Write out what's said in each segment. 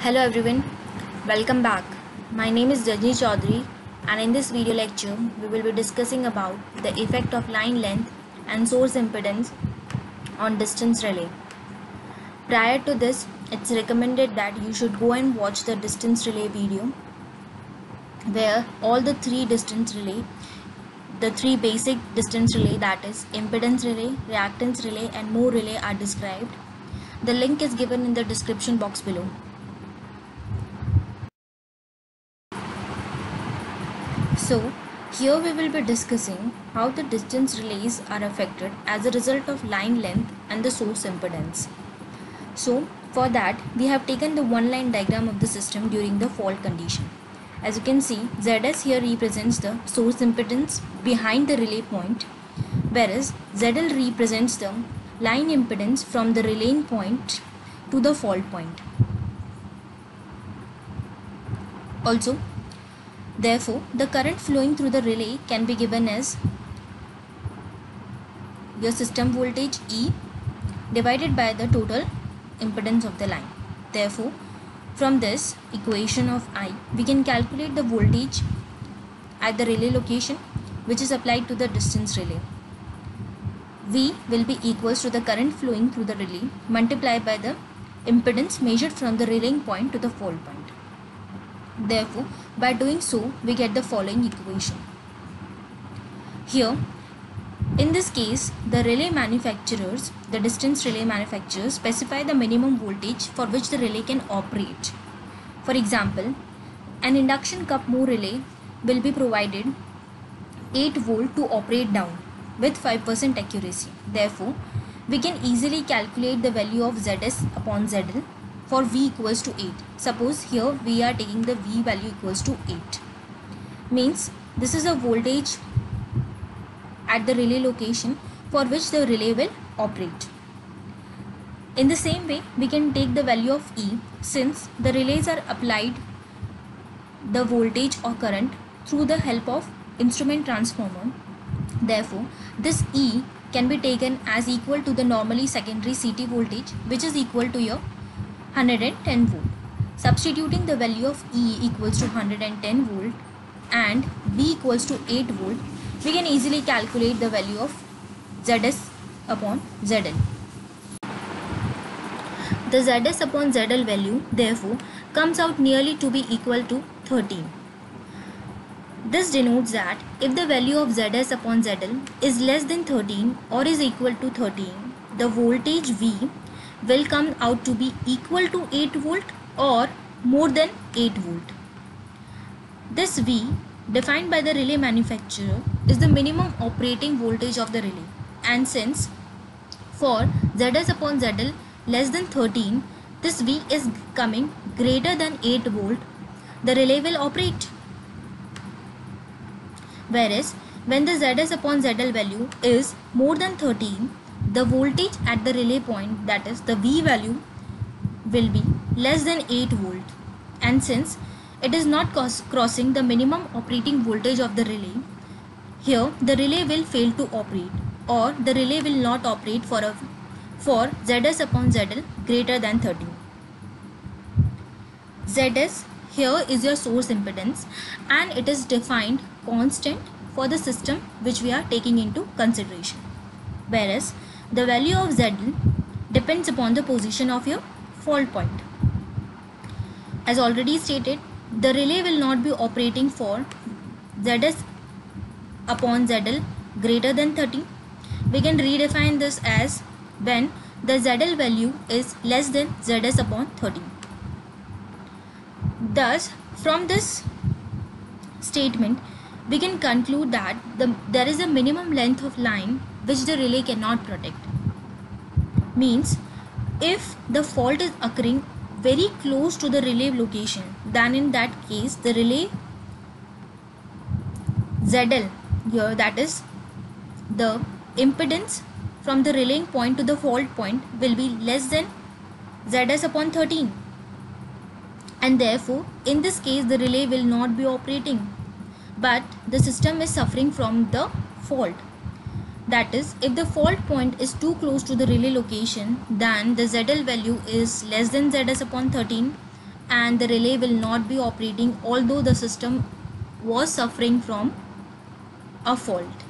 Hello everyone, welcome back. My name is Rajni Chaudhary and in this video lecture we will be discussing about the effect of line length and source impedance on distance relay. Prior to this, it's recommended that you should go and watch the distance relay video where all the three basic distance relay, that is impedance relay, reactance relay and Moore relay, are described. The link is given in the description box below. So, here we will be discussing how the distance relays are affected as a result of line length and the source impedance. So, for that, we have taken the one-line diagram of the system during the fault condition. As you can see, ZS here represents the source impedance behind the relay point, whereas ZL represents the line impedance from the relaying point to the fault point. Also, therefore, the current flowing through the relay can be given as your system voltage E divided by the total impedance of the line. Therefore, from this equation of I, we can calculate the voltage at the relay location which is applied to the distance relay. V will be equals to the current flowing through the relay multiplied by the impedance measured from the relaying point to the fault point. Therefore, by doing so, we get the following equation. Here, in this case, the distance relay manufacturers specify the minimum voltage for which the relay can operate. For example, an induction cup Moore relay will be provided 8 volt to operate down with 5% accuracy. Therefore, we can easily calculate the value of ZS upon ZL for V equals to 8. Suppose here we are taking the V value equals to 8. Means this is a voltage at the relay location for which the relay will operate. In the same way, we can take the value of E since the relays are applied the voltage or current through the help of instrument transformer. Therefore, this E can be taken as equal to the normally secondary CT voltage, which is equal to your 110 volt. Substituting the value of E equals to 110 volt and B equals to 8 volt, we can easily calculate the value of ZS upon ZL. The ZS upon ZL value therefore comes out nearly to be equal to 13. This denotes that if the value of ZS upon ZL is less than 13 or is equal to 13, the voltage V will come out to be equal to 8 volt or more than 8 volt. This V defined by the relay manufacturer is the minimum operating voltage of the relay, and since for ZS upon ZL less than 13, this V is coming greater than 8 volt, the relay will operate. Whereas when the ZS upon ZL value is more than 13, the voltage at the relay point, that is the V value, will be less than 8 volt, and since it is not crossing the minimum operating voltage of the relay, here the relay will fail to operate, or the relay will not operate for ZS upon ZL greater than 13. ZS here is your source impedance and it is defined constant for the system which we are taking into consideration, whereas the value of ZL depends upon the position of your fault point. As already stated, the relay will not be operating for ZS upon ZL greater than 13. We can redefine this as when the ZL value is less than ZS upon 13. Thus, from this statement, we can conclude that there is a minimum length of line which the relay cannot protect. Means, if the fault is occurring very close to the relay location, then in that case the relay ZL here, that is the impedance from the relaying point to the fault point, will be less than ZS upon 13, and therefore in this case the relay will not be operating, but the system is suffering from the fault. That is, if the fault point is too close to the relay location, then the ZL value is less than ZS upon 13 and the relay will not be operating although the system was suffering from a fault.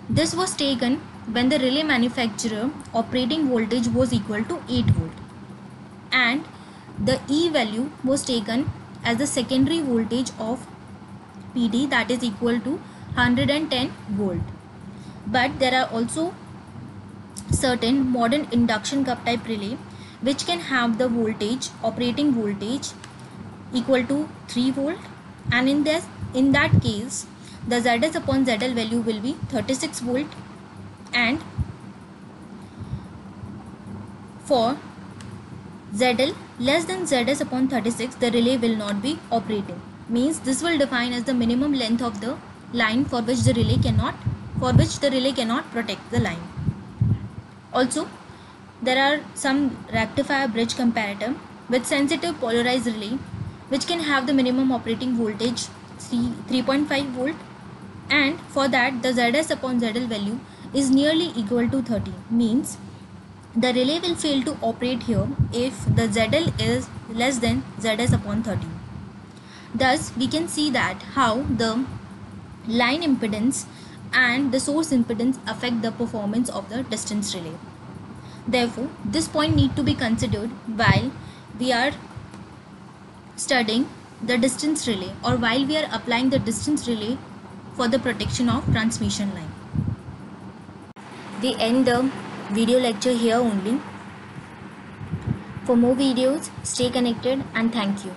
This was taken when the relay manufacturer operating voltage was equal to 8 volt and the E value was taken as the secondary voltage of PD, that is equal to 110 volt. But there are also certain modern induction cup type relay which can have the voltage, operating voltage, equal to 3 volt, and in that case the ZS upon ZL value will be 36 volt, and for ZL less than ZS upon 36 the relay will not be operating. Means this will define as the minimum length of the line for which the relay cannot protect the line. Also, there are some rectifier bridge comparator with sensitive polarized relay which can have the minimum operating voltage 3.5 volt, and for that the ZS upon ZL value is nearly equal to 30. Means the relay will fail to operate here if the ZL is less than ZS upon 30. Thus, we can see that how the line impedance and the source impedance affect the performance of the distance relay. Therefore, this point need to be considered while we are studying the distance relay or while we are applying the distance relay for the protection of transmission line. We end the video lecture here only. For more videos, stay connected and thank you.